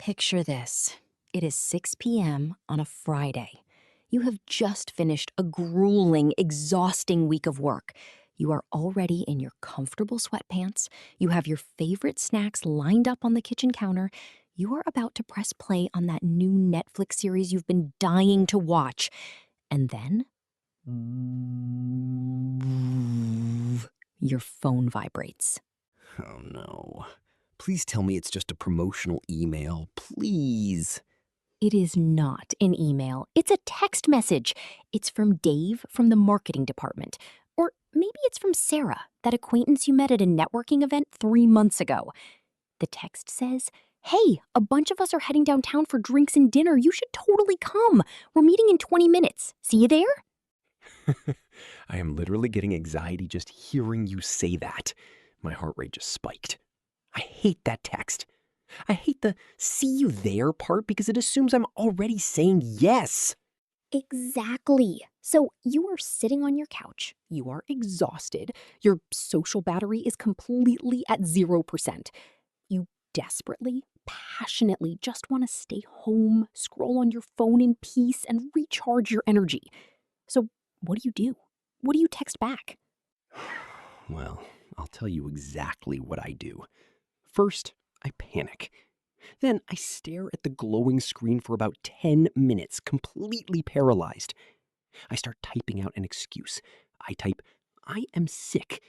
Picture this. It is 6 p.m. on a Friday. You have just finished a grueling, exhausting week of work. You are already in your comfortable sweatpants. You have your favorite snacks lined up on the kitchen counter. You are about to press play on that new Netflix series you've been dying to watch. And then, your phone vibrates. Oh no. Please tell me it's just a promotional email. Please. It is not an email. It's a text message. It's from Dave from the marketing department. Or maybe it's from Sarah, that acquaintance you met at a networking event 3 months ago. The text says, "Hey, a bunch of us are heading downtown for drinks and dinner. You should totally come. We're meeting in 20 minutes. See you there?" I am literally getting anxiety just hearing you say that. My heart rate just spiked. I hate that text. I hate the "see you there" part because it assumes I'm already saying yes. Exactly. So you are sitting on your couch. You are exhausted. Your social battery is completely at 0%. You desperately, passionately just want to stay home, scroll on your phone in peace, and recharge your energy. So what do? What do you text back? Well, I'll tell you exactly what I do. First, I panic. Then I stare at the glowing screen for about 10 minutes, completely paralyzed. I start typing out an excuse. I type, "I am sick."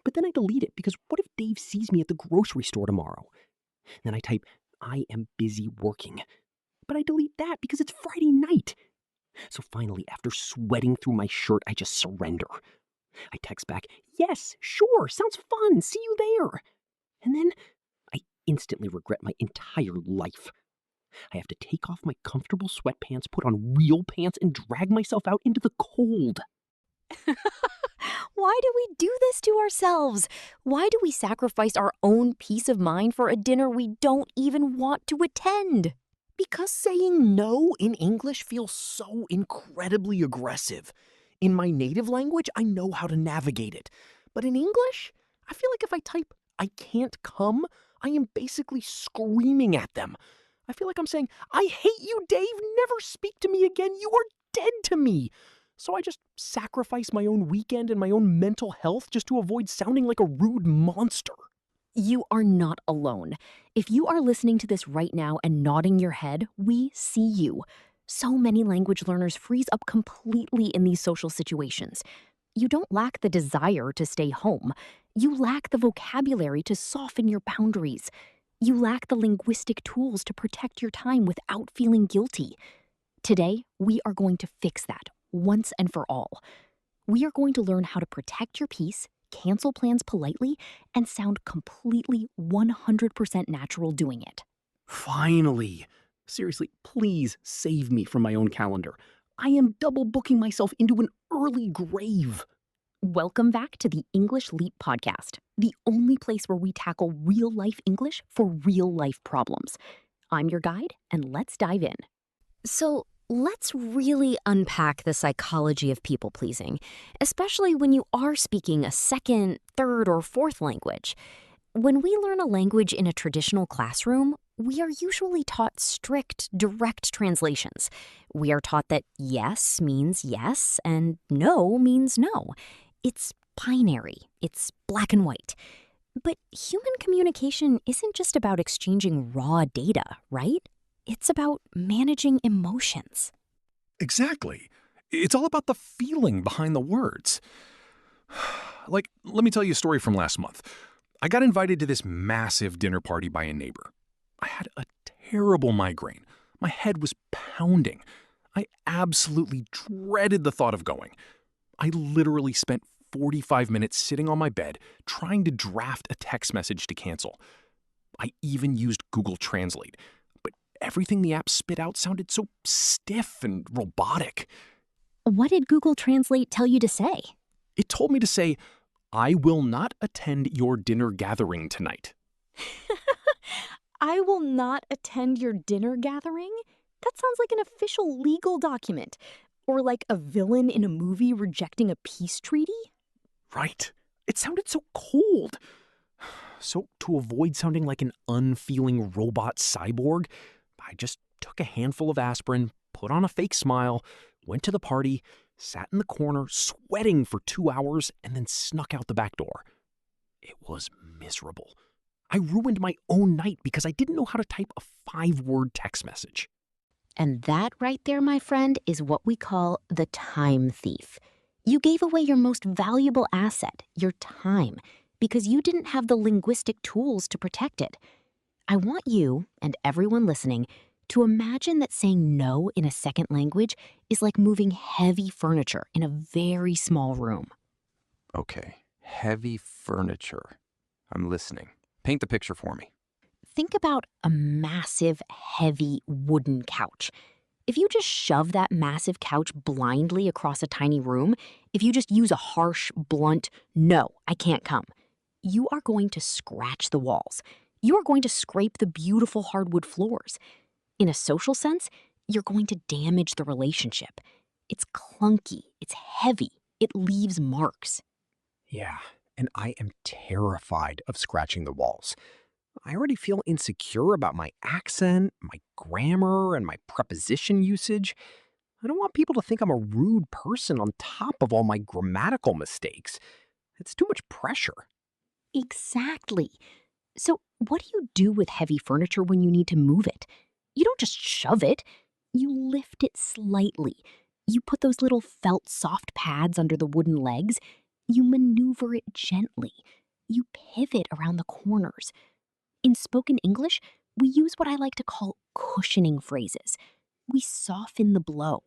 But then I delete it because what if Dave sees me at the grocery store tomorrow? Then I type, "I am busy working." But I delete that because it's Friday night. So finally, after sweating through my shirt, I just surrender. I text back, "Yes, sure, sounds fun, see you there." And then I instantly regret my entire life. I have to take off my comfortable sweatpants, put on real pants, and drag myself out into the cold. Why do we do this to ourselves? Why do we sacrifice our own peace of mind for a dinner we don't even want to attend? Because saying no in English feels so incredibly aggressive. In my native language, I know how to navigate it. But in English, I feel like if I type, "I can't come," I am basically screaming at them. I feel like I'm saying, "I hate you, Dave. Never speak to me again. You are dead to me." So I just sacrifice my own weekend and my own mental health just to avoid sounding like a rude monster. You are not alone. If you are listening to this right now and nodding your head, we see you. So many language learners freeze up completely in these social situations. You don't lack the desire to stay home. You lack the vocabulary to soften your boundaries. You lack the linguistic tools to protect your time without feeling guilty. Today, we are going to fix that once and for all. We are going to learn how to protect your peace, cancel plans politely, and sound completely 100% natural doing it. Finally. Seriously, please save me from my own calendar. I am double booking myself into an early grave. Welcome back to the English Leap podcast, the only place where we tackle real-life English for real-life problems. I'm your guide, and let's dive in. So, let's really unpack the psychology of people-pleasing, especially when you are speaking a second, third, or fourth language. When we learn a language in a traditional classroom, we are usually taught strict, direct translations. We are taught that yes means yes and no means no. It's binary. It's black and white. But human communication isn't just about exchanging raw data, right? It's about managing emotions. Exactly. It's all about the feeling behind the words. Like, let me tell you a story from last month. I got invited to this massive dinner party by a neighbor. I had a terrible migraine. My head was pounding. I absolutely dreaded the thought of going. I literally spent 45 minutes sitting on my bed trying to draft a text message to cancel. I even used Google Translate, but everything the app spit out sounded so stiff and robotic. What did Google Translate tell you to say? It told me to say, "I will not attend your dinner gathering tonight." I will not attend your dinner gathering? That sounds like an official legal document. Or like a villain in a movie rejecting a peace treaty? Right. It sounded so cold. So to avoid sounding like an unfeeling robot cyborg, I just took a handful of aspirin, put on a fake smile, went to the party, sat in the corner, sweating for 2 hours, and then snuck out the back door. It was miserable. I ruined my own night because I didn't know how to type a 5-word text message. And that right there, my friend, is what we call the time thief. You gave away your most valuable asset, your time, because you didn't have the linguistic tools to protect it. I want you, and everyone listening, to imagine that saying no in a second language is like moving heavy furniture in a very small room. Okay, heavy furniture. I'm listening. Paint the picture for me. Think about a massive, heavy wooden couch. If you just shove that massive couch blindly across a tiny room, if you just use a harsh, blunt, "No, I can't come," you are going to scratch the walls. You are going to scrape the beautiful hardwood floors. In a social sense, you're going to damage the relationship. It's clunky, it's heavy, it leaves marks. Yeah, and I am terrified of scratching the walls. I already feel insecure about my accent, my grammar, and my preposition usage. I don't want people to think I'm a rude person on top of all my grammatical mistakes. It's too much pressure. Exactly. So, what do you do with heavy furniture when you need to move it? You don't just shove it, you lift it slightly. You put those little felt soft pads under the wooden legs. You maneuver it gently. You pivot around the corners. In spoken English, we use what I like to call cushioning phrases. We soften the blow.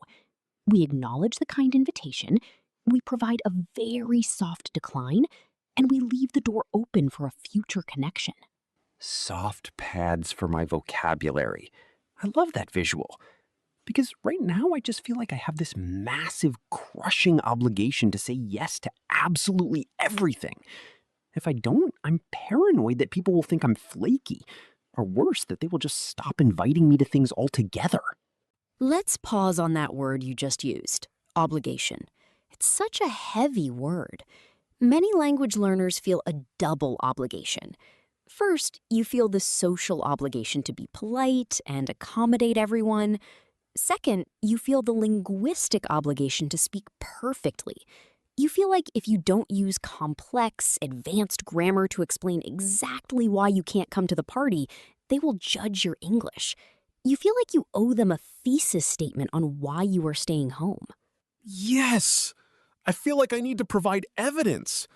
We acknowledge the kind invitation. We provide a very soft decline. And we leave the door open for a future connection. Soft pads for my vocabulary. I love that visual. Because right now I just feel like I have this massive, crushing obligation to say yes to absolutely everything. If I don't, I'm paranoid that people will think I'm flaky. Or worse, that they will just stop inviting me to things altogether. Let's pause on that word you just used, obligation. It's such a heavy word. Many language learners feel a double obligation. First, you feel the social obligation to be polite and accommodate everyone. Second, you feel the linguistic obligation to speak perfectly. You feel like if you don't use complex, advanced grammar to explain exactly why you can't come to the party, they will judge your English. You feel like you owe them a thesis statement on why you are staying home. Yes! I feel like I need to provide evidence.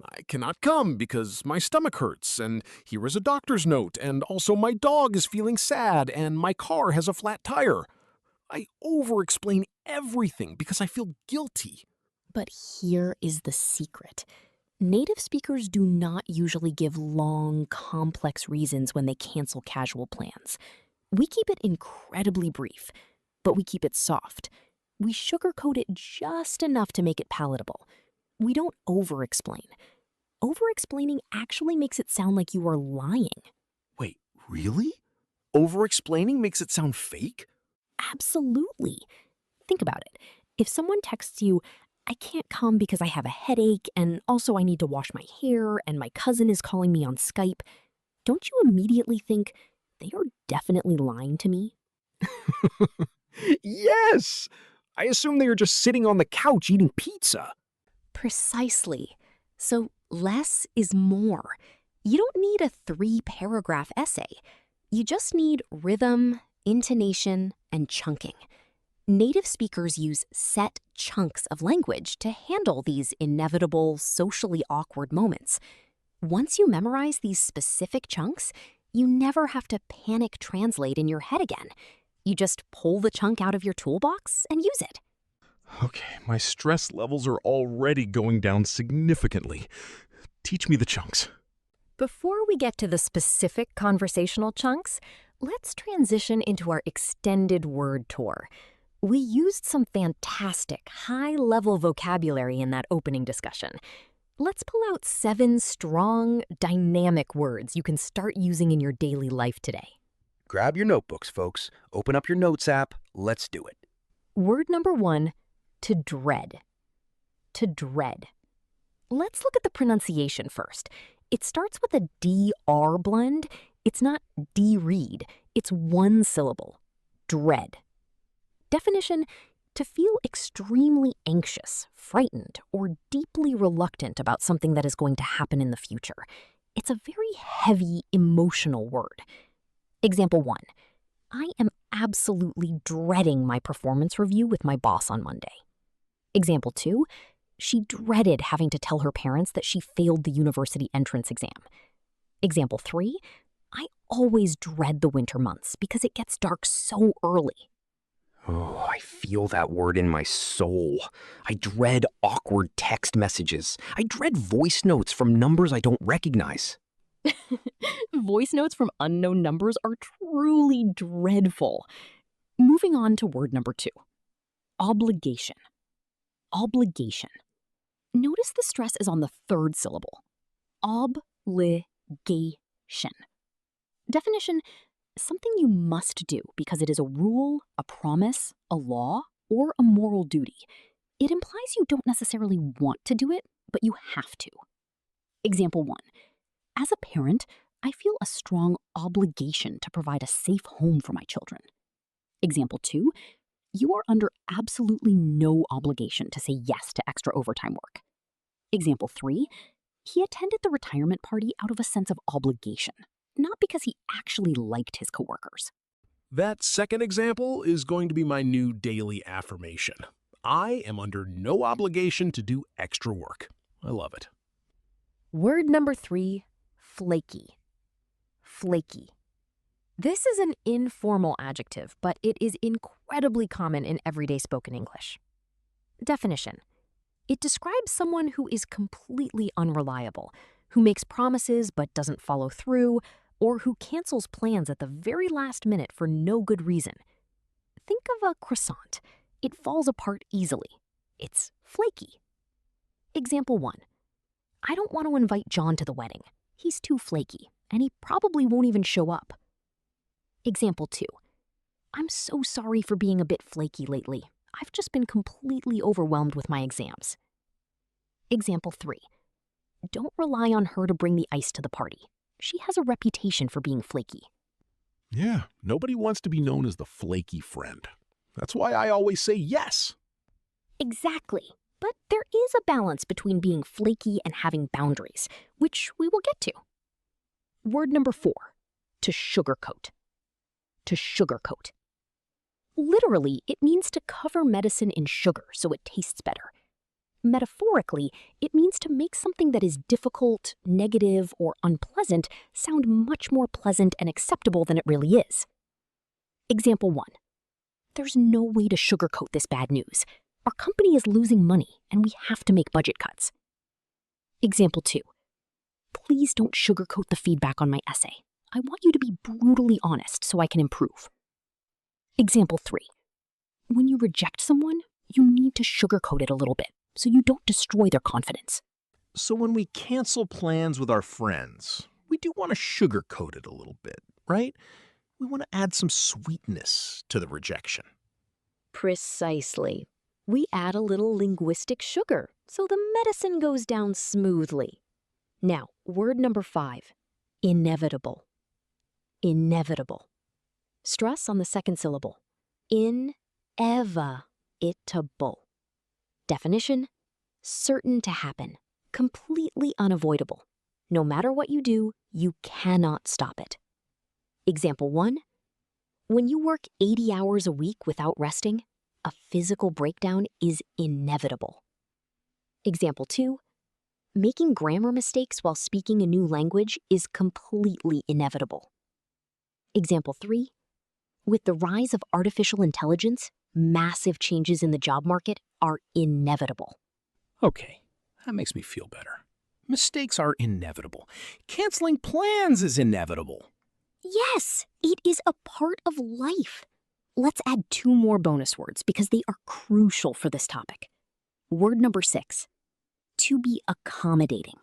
I cannot come because my stomach hurts, and here is a doctor's note, and also my dog is feeling sad, and my car has a flat tire. I over-explain everything because I feel guilty. But here is the secret. Native speakers do not usually give long, complex reasons when they cancel casual plans. We keep it incredibly brief, but we keep it soft. We sugarcoat it just enough to make it palatable. We don't over-explain. Over-explaining actually makes it sound like you are lying. Wait, really? Over-explaining makes it sound fake? Absolutely. Think about it. If someone texts you, "I can't come because I have a headache, and also I need to wash my hair, and my cousin is calling me on Skype," don't you immediately think, they are definitely lying to me? Yes! I assume they are just sitting on the couch eating pizza. Precisely. So less is more. You don't need a 3-paragraph essay. You just need rhythm, intonation, and chunking. Native speakers use set chunks of language to handle these inevitable, socially awkward moments. Once you memorize these specific chunks, you never have to panic translate in your head again. You just pull the chunk out of your toolbox and use it. Okay, my stress levels are already going down significantly. Teach me the chunks. Before we get to the specific conversational chunks, let's transition into our extended word tour. We used some fantastic, high-level vocabulary in that opening discussion. Let's pull out 7 strong, dynamic words you can start using in your daily life today. Grab your notebooks, folks. Open up your notes app. Let's do it. Word number 1, to dread. To dread. Let's look at the pronunciation first. It starts with a DR blend. It's not de-read, it's one syllable. Dread. Definition: to feel extremely anxious, frightened, or deeply reluctant about something that is going to happen in the future. It's a very heavy, emotional word. Example 1. I am absolutely dreading my performance review with my boss on Monday. Example 2. She dreaded having to tell her parents that she failed the university entrance exam. Example 3. I always dread the winter months because it gets dark so early. Oh, I feel that word in my soul. I dread awkward text messages. I dread voice notes from numbers I don't recognize. Voice notes from unknown numbers are truly dreadful. Moving on to word number 2. Obligation. Obligation. Notice the stress is on the third syllable. Obligation. Definition: something you must do because it is a rule, a promise, a law, or a moral duty. It implies you don't necessarily want to do it, but you have to. Example 1. As a parent, I feel a strong obligation to provide a safe home for my children. Example 2. You are under absolutely no obligation to say yes to extra overtime work. Example 3. He attended the retirement party out of a sense of obligation, not because he actually liked his coworkers. That second example is going to be my new daily affirmation. I am under no obligation to do extra work. I love it. Word number 3, flaky. Flaky. This is an informal adjective, but it is incredibly common in everyday spoken English. Definition: it describes someone who is completely unreliable, who makes promises but doesn't follow through, or who cancels plans at the very last minute for no good reason. Think of a croissant. It falls apart easily. It's flaky. Example 1. I don't want to invite John to the wedding. He's too flaky, and he probably won't even show up. Example 2. I'm so sorry for being a bit flaky lately. I've just been completely overwhelmed with my exams. Example 3. Don't rely on her to bring the ice to the party. She has a reputation for being flaky. Yeah, nobody wants to be known as the flaky friend. That's why I always say yes. Exactly. But there is a balance between being flaky and having boundaries, which we will get to. Word number 4, to sugarcoat. To sugarcoat. Literally, it means to cover medicine in sugar so it tastes better. Metaphorically, it means to make something that is difficult, negative, or unpleasant sound much more pleasant and acceptable than it really is. Example 1. There's no way to sugarcoat this bad news. Our company is losing money, and we have to make budget cuts. Example 2. Please don't sugarcoat the feedback on my essay. I want you to be brutally honest so I can improve. Example 3. When you reject someone, you need to sugarcoat it a little bit so you don't destroy their confidence. So when we cancel plans with our friends, we do want to sugarcoat it a little bit, right? We want to add some sweetness to the rejection. Precisely. We add a little linguistic sugar so the medicine goes down smoothly. Now, word number 5, inevitable. Inevitable. Stress on the second syllable. Inevitable. Definition: certain to happen, completely unavoidable. No matter what you do, you cannot stop it. Example 1. When you work 80 hours a week without resting, a physical breakdown is inevitable. Example 2. Making grammar mistakes while speaking a new language is completely inevitable. Example 3. With the rise of artificial intelligence, massive changes in the job market are inevitable. Okay, that makes me feel better. Mistakes are inevitable. Canceling plans is inevitable. Yes, it is a part of life. Let's add 2 more bonus words because they are crucial for this topic. Word number 6, to be accommodating.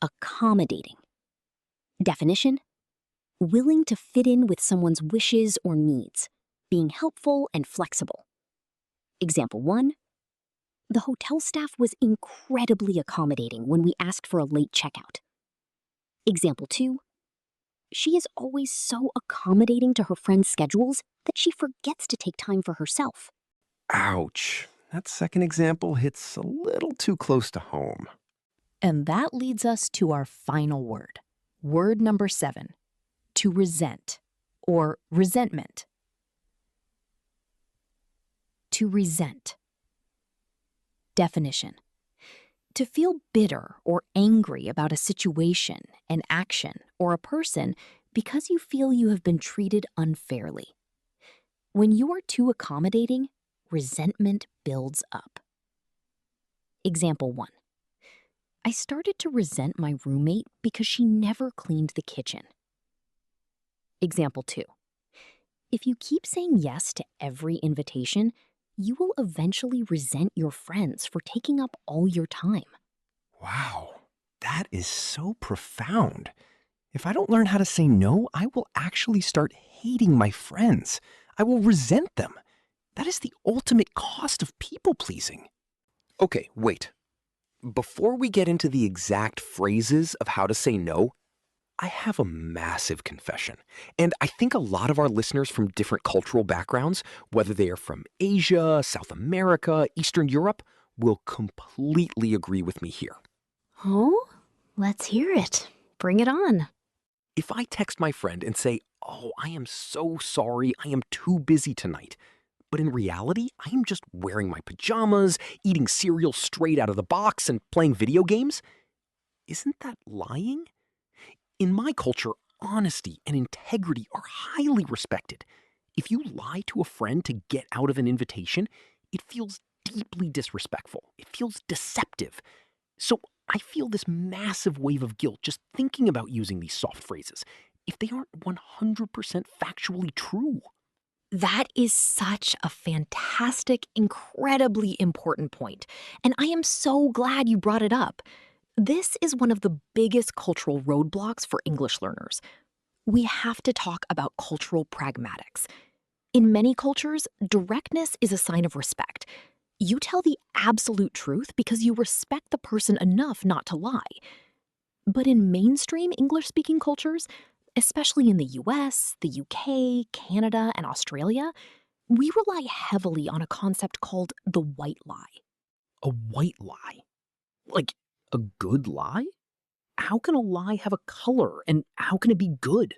Accommodating. Definition: willing to fit in with someone's wishes or needs, being helpful and flexible. Example 1. The hotel staff was incredibly accommodating when we asked for a late checkout. Example 2. She is always so accommodating to her friends' schedules that she forgets to take time for herself. Ouch. That second example hits a little too close to home. And that leads us to our final word. Word number 7, to resent or resentment. To resent. Definition: to feel bitter or angry about a situation, an action, or a person because you feel you have been treated unfairly. When you are too accommodating, resentment builds up. Example 1. I started to resent my roommate because she never cleaned the kitchen. Example 2. If you keep saying yes to every invitation, you will eventually resent your friends for taking up all your time. Wow, that is so profound. If I don't learn how to say no, I will actually start hating my friends. I will resent them. That is the ultimate cost of people-pleasing. Okay, wait. Before we get into the exact phrases of how to say no, I have a massive confession. And I think a lot of our listeners from different cultural backgrounds, whether they are from Asia, South America, Eastern Europe, will completely agree with me here. Oh, let's hear it. Bring it on. If I text my friend and say, "Oh, I am so sorry, I am too busy tonight," but in reality, I am just wearing my pajamas, eating cereal straight out of the box, and playing video games, isn't that lying? In my culture, honesty and integrity are highly respected. If you lie to a friend to get out of an invitation, it feels deeply disrespectful. It feels deceptive. So I feel this massive wave of guilt just thinking about using these soft phrases if they aren't 100% factually true. That is such a fantastic, incredibly important point, and I am so glad you brought it up. This is one of the biggest cultural roadblocks for English learners. We have to talk about cultural pragmatics. In many cultures, directness is a sign of respect. You tell the absolute truth because you respect the person enough not to lie. But in mainstream English-speaking cultures, especially in the US, the UK, Canada, and Australia, we rely heavily on a concept called the white lie. A white lie? Like a good lie? How can a lie have a color, and how can it be good?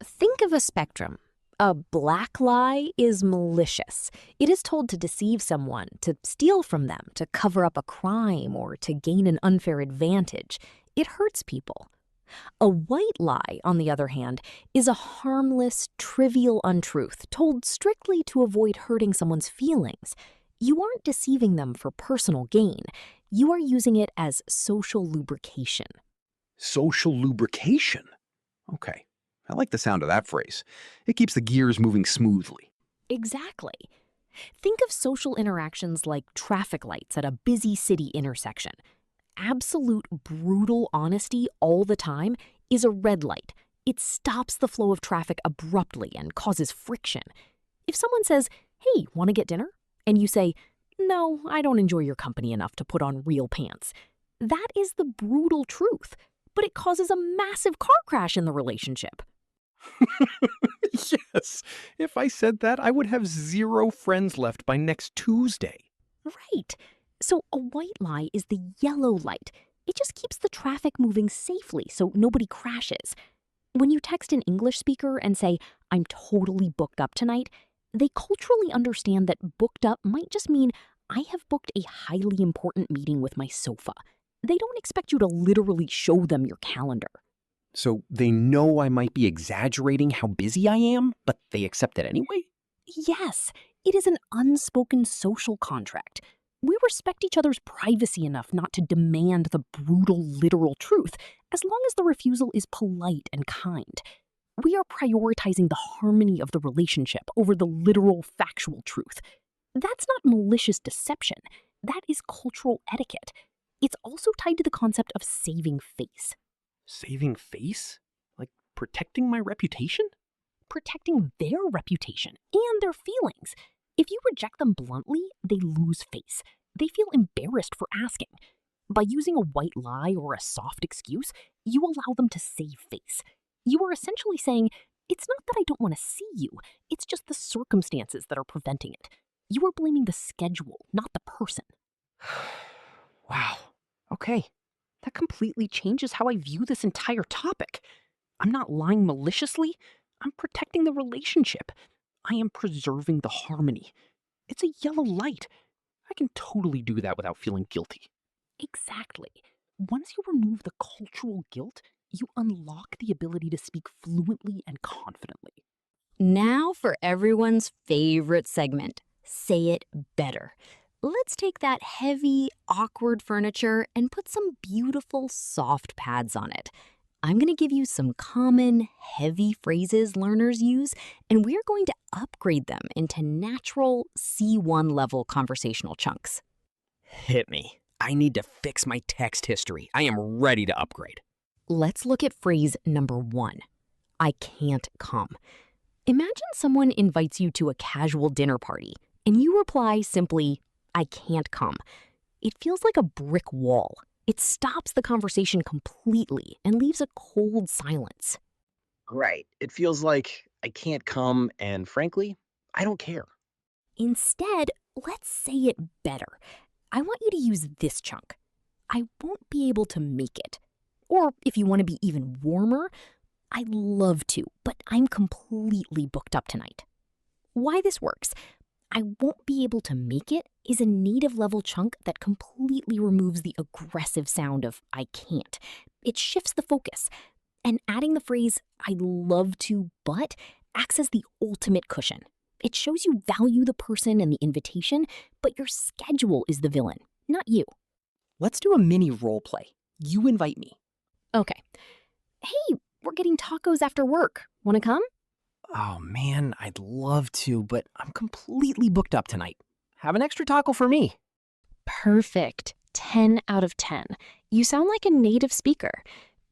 Think of a spectrum. A black lie is malicious. It is told to deceive someone, to steal from them, to cover up a crime, or to gain an unfair advantage. It hurts people. A white lie, on the other hand, is a harmless, trivial untruth told strictly to avoid hurting someone's feelings. You aren't deceiving them for personal gain. You are using it as social lubrication. Social lubrication? Okay, I like the sound of that phrase. It keeps the gears moving smoothly. Exactly. Think of social interactions like traffic lights at a busy city intersection. Absolute brutal honesty all the time is a red light. It stops the flow of traffic abruptly and causes friction. If someone says, "Hey, want to get dinner?" and you say, "No, I don't enjoy your company enough to put on real pants," that is the brutal truth, but it causes a massive car crash in the relationship. Yes, if I said that, I would have 0 friends left by next Tuesday. Right. So a white lie is the yellow light. It just keeps the traffic moving safely so nobody crashes. When you text an English speaker and say, "I'm totally booked up tonight," they culturally understand that booked up might just mean, "I have booked a highly important meeting with my sofa." They don't expect you to literally show them your calendar. So they know I might be exaggerating how busy I am, but they accept it anyway? Yes, it is an unspoken social contract. We respect each other's privacy enough not to demand the brutal, literal truth, as long as the refusal is polite and kind. We are prioritizing the harmony of the relationship over the literal, factual truth. That's not malicious deception. That is cultural etiquette. It's also tied to the concept of saving face. Saving face? Like protecting my reputation? Protecting their reputation and their feelings. If you reject them bluntly, they lose face. They feel embarrassed for asking. By using a white lie or a soft excuse, you allow them to save face. You are essentially saying, it's not that I don't want to see you, it's just the circumstances that are preventing it. You are blaming the schedule, not the person. Wow. Okay. That completely changes how I view this entire topic. I'm not lying maliciously. I'm protecting the relationship. I am preserving the harmony. It's a yellow light. I can totally do that without feeling guilty. Exactly. Once you remove the cultural guilt, you unlock the ability to speak fluently and confidently. Now for everyone's favorite segment, Say It Better. Let's take that heavy, awkward furniture and put some beautiful, soft pads on it. I'm going to give you some common, heavy phrases learners use, and we're going to upgrade them into natural C1 level conversational chunks. Hit me. I need to fix my text history. I am ready to upgrade. Let's look at phrase number 1. I can't come. Imagine someone invites you to a casual dinner party, and you reply simply, I can't come. It feels like a brick wall. It stops the conversation completely and leaves a cold silence. Right. It feels like I can't come, and frankly, I don't care. Instead, let's say it better. I want you to use this chunk. I won't be able to make it. Or if you want to be even warmer, I'd love to, but I'm completely booked up tonight. Why this works? I won't be able to make it is a native level chunk that completely removes the aggressive sound of I can't. It shifts the focus. And adding the phrase I'd love to, but acts as the ultimate cushion. It shows you value the person and the invitation, but your schedule is the villain, not you. Let's do a mini role play. You invite me. Okay. Hey, we're getting tacos after work. Want to come? Oh man, I'd love to, but I'm completely booked up tonight. Have an extra taco for me. Perfect. 10 out of 10. You sound like a native speaker.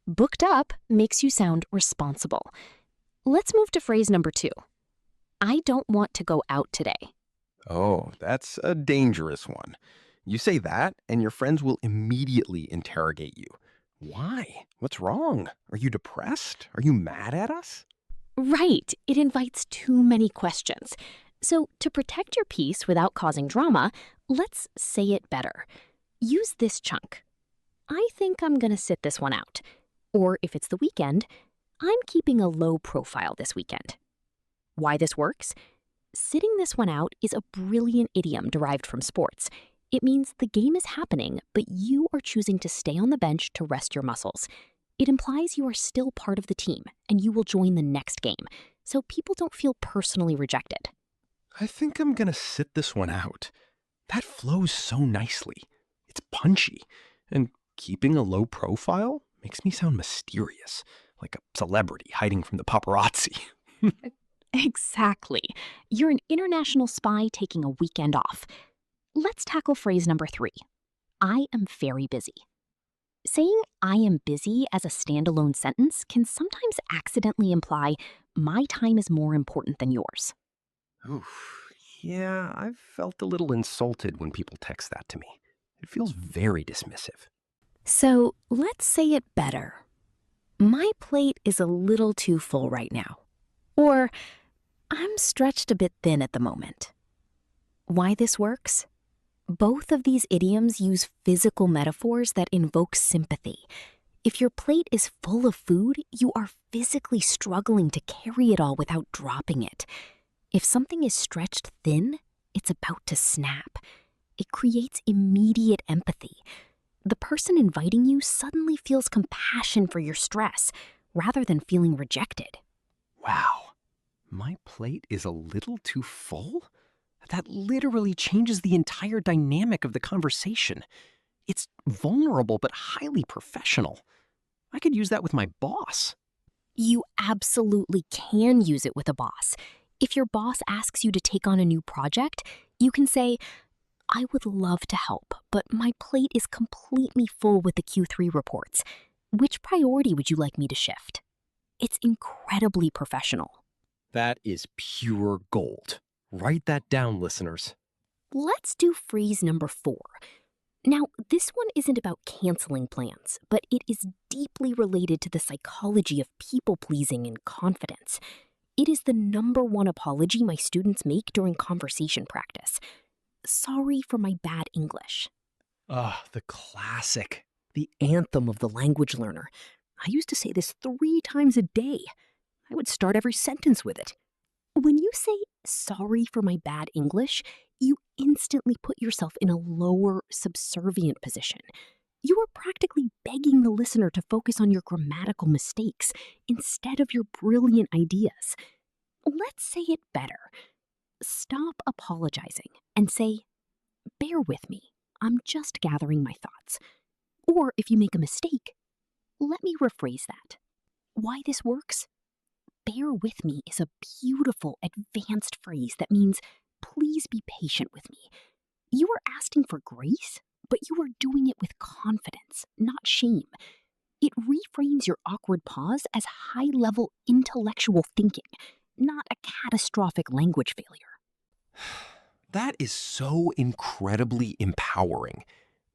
Booked up makes you sound responsible. Let's move to phrase number 2. I don't want to go out today. Oh, that's a dangerous one. You say that, and your friends will immediately interrogate you. Why? What's wrong? Are you depressed? Are you mad at us? Right. It invites too many questions. So, to protect your peace without causing drama, let's say it better. Use this chunk. I think I'm going to sit this one out. Or if it's the weekend, I'm keeping a low profile this weekend. Why this works? Sitting this one out is a brilliant idiom derived from sports. It means the game is happening, but you are choosing to stay on the bench to rest your muscles. It implies you are still part of the team and you will join the next game, so people don't feel personally rejected. I think I'm gonna sit this one out. That flows so nicely. It's punchy, and keeping a low profile makes me sound mysterious, like a celebrity hiding from the paparazzi. Exactly. You're an international spy taking a weekend off. Let's tackle phrase number 3. I am very busy. Saying I am busy as a standalone sentence can sometimes accidentally imply my time is more important than yours. Oof. Yeah, I've felt a little insulted when people text that to me. It feels very dismissive. So let's say it better. My plate is a little too full right now. Or I'm stretched a bit thin at the moment. Why this works? Both of these idioms use physical metaphors that invoke sympathy. If your plate is full of food, you are physically struggling to carry it all without dropping it. If something is stretched thin, it's about to snap. It creates immediate empathy. The person inviting you suddenly feels compassion for your stress, rather than feeling rejected. Wow. My plate is a little too full? That literally changes the entire dynamic of the conversation. It's vulnerable but highly professional. I could use that with my boss. You absolutely can use it with a boss. If your boss asks you to take on a new project, you can say, I would love to help, but my plate is completely full with the Q3 reports. Which priority would you like me to shift? It's incredibly professional. That is pure gold. Write that down, listeners. Let's do phrase number 4. Now, this one isn't about canceling plans, but it is deeply related to the psychology of people-pleasing and confidence. It is the number one apology my students make during conversation practice. Sorry for my bad English. The classic. The anthem of the language learner. I used to say this 3 times a day. I would start every sentence with it. When you say, sorry for my bad English, you instantly put yourself in a lower, subservient position. You are practically begging the listener to focus on your grammatical mistakes instead of your brilliant ideas. Let's say it better. Stop apologizing and say, bear with me. I'm just gathering my thoughts. Or if you make a mistake, let me rephrase that. Why this works? Bear with me is a beautiful, advanced phrase that means, please be patient with me. You are asking for grace, but you are doing it with confidence, not shame. It reframes your awkward pause as high-level intellectual thinking, not a catastrophic language failure. That is so incredibly empowering.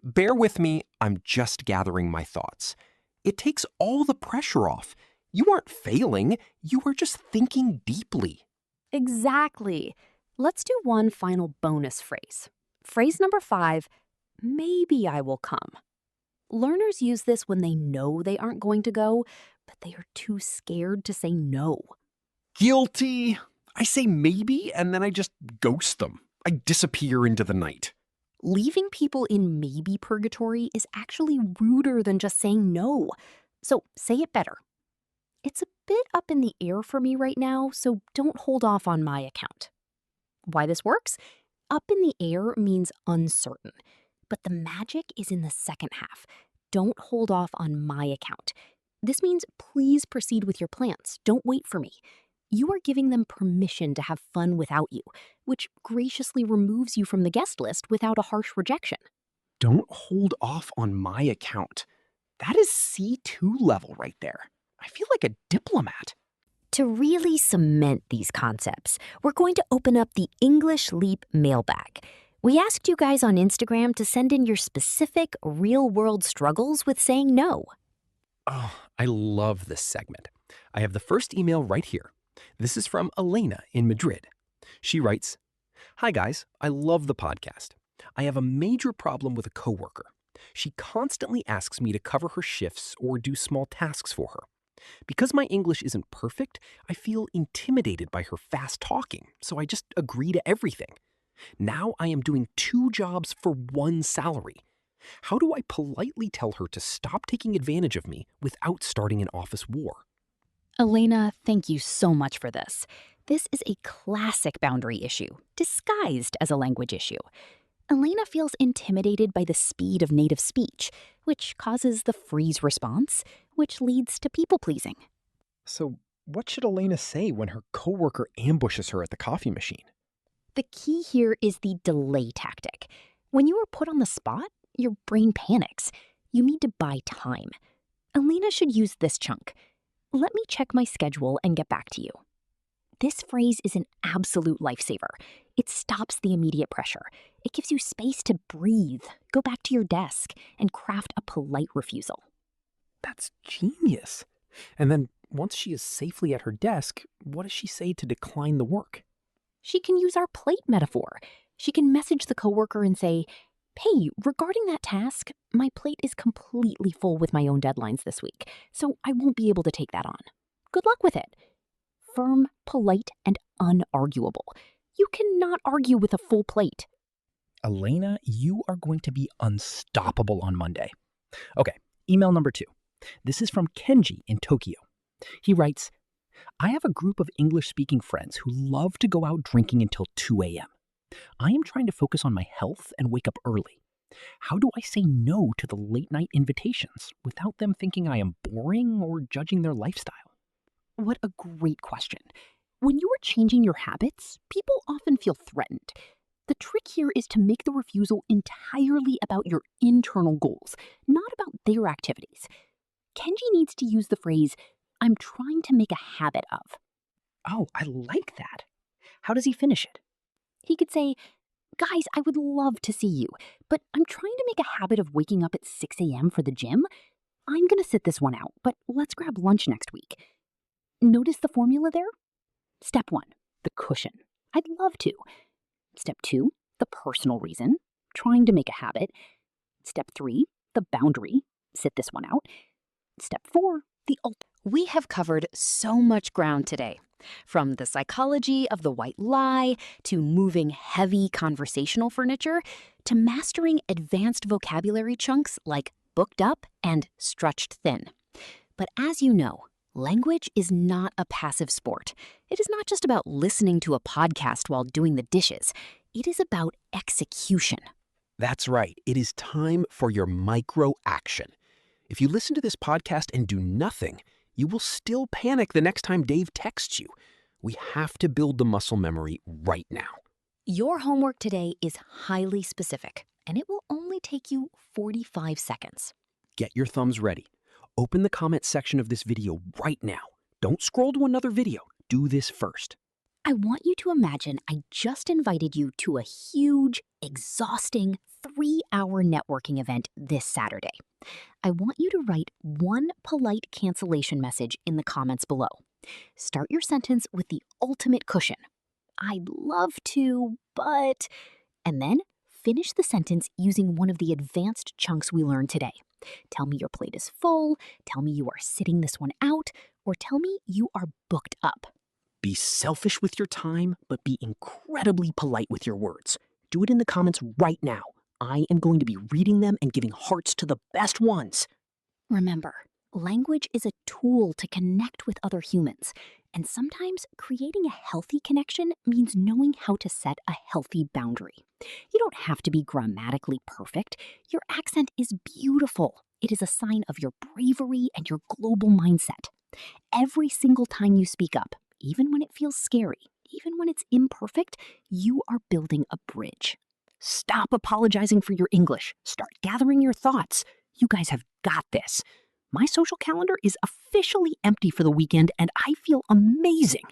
Bear with me, I'm just gathering my thoughts. It takes all the pressure off. You aren't failing, you are just thinking deeply. Exactly. Let's do one final bonus phrase. Phrase number 5, maybe I will come. Learners use this when they know they aren't going to go, but they are too scared to say no. Guilty. I say maybe, and then I just ghost them. I disappear into the night. Leaving people in maybe purgatory is actually ruder than just saying no. So say it better. It's a bit up in the air for me right now, so don't hold off on my account. Why this works? Up in the air means uncertain, but the magic is in the second half. Don't hold off on my account. This means please proceed with your plans. Don't wait for me. You are giving them permission to have fun without you, which graciously removes you from the guest list without a harsh rejection. Don't hold off on my account. That is C2 level right there. I feel like a diplomat. To really cement these concepts, we're going to open up the English Leap mailbag. We asked you guys on Instagram to send in your specific real-world struggles with saying no. Oh, I love this segment. I have the first email right here. This is from Elena in Madrid. She writes, "Hi guys, I love the podcast. I have a major problem with a coworker. She constantly asks me to cover her shifts or do small tasks for her. Because my English isn't perfect, I feel intimidated by her fast talking, so I just agree to everything. Now I am doing 2 jobs for 1 salary. How do I politely tell her to stop taking advantage of me without starting an office war?" Elena, thank you so much for this. This is a classic boundary issue, disguised as a language issue. Elena feels intimidated by the speed of native speech, which causes the freeze response, which leads to people-pleasing. So what should Elena say when her coworker ambushes her at the coffee machine? The key here is the delay tactic. When you are put on the spot, your brain panics. You need to buy time. Elena should use this chunk. Let me check my schedule and get back to you. This phrase is an absolute lifesaver. It stops the immediate pressure. It gives you space to breathe, go back to your desk, and craft a polite refusal. That's genius. And then once she is safely at her desk, what does she say to decline the work? She can use our plate metaphor. She can message the coworker and say, "Hey, regarding that task, my plate is completely full with my own deadlines this week, so I won't be able to take that on. Good luck with it." Firm, polite, and unarguable. You cannot argue with a full plate. Elena, you are going to be unstoppable on Monday. Okay, email number 2. This is from Kenji in Tokyo. He writes, "I have a group of English-speaking friends who love to go out drinking until 2 a.m. I am trying to focus on my health and wake up early. How do I say no to the late-night invitations without them thinking I am boring or judging their lifestyle?" What a great question. When you are changing your habits, people often feel threatened. The trick here is to make the refusal entirely about your internal goals, not about their activities. Kenji needs to use the phrase, "I'm trying to make a habit of." Oh, I like that. How does he finish it? He could say, Guys, I would love to see you, but I'm trying to make a habit of waking up at 6 a.m. for the gym. I'm going to sit this one out, but let's grab lunch next week. Notice the formula there? Step 1, the cushion. I'd love to. Step 2, the personal reason, trying to make a habit. Step 3, the boundary. Sit this one out. Step 4, the We have covered so much ground today, from the psychology of the white lie to moving heavy conversational furniture to mastering advanced vocabulary chunks like booked up and stretched thin. But as you know, language is not a passive sport. It is not just about listening to a podcast while doing the dishes. It is about execution. That's right. It is time for your micro action. If you listen to this podcast and do nothing, you will still panic the next time Dave texts you. We have to build the muscle memory right now. Your homework today is highly specific, and it will only take you 45 seconds. Get your thumbs ready. Open the comment section of this video right now. Don't scroll to another video. Do this first. I want you to imagine I just invited you to a huge, exhausting 3-hour networking event this Saturday. I want you to write one polite cancellation message in the comments below. Start your sentence with the ultimate cushion. I'd love to, but... And then finish the sentence using one of the advanced chunks we learned today. Tell me your plate is full, tell me you are sitting this one out, or tell me you are booked up. Be selfish with your time, but be incredibly polite with your words. Do it in the comments right now. I am going to be reading them and giving hearts to the best ones. Remember, language is a tool to connect with other humans, and sometimes creating a healthy connection means knowing how to set a healthy boundary. You don't have to be grammatically perfect. Your accent is beautiful. It is a sign of your bravery and your global mindset. Every single time you speak up, even when it feels scary, even when it's imperfect, you are building a bridge. Stop apologizing for your English. Start gathering your thoughts. You guys have got this. My social calendar is officially empty for the weekend, and I feel amazing.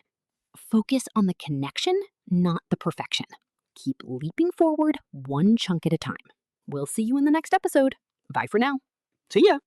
Focus on the connection, not the perfection. Keep leaping forward one chunk at a time. We'll see you in the next episode. Bye for now. See ya.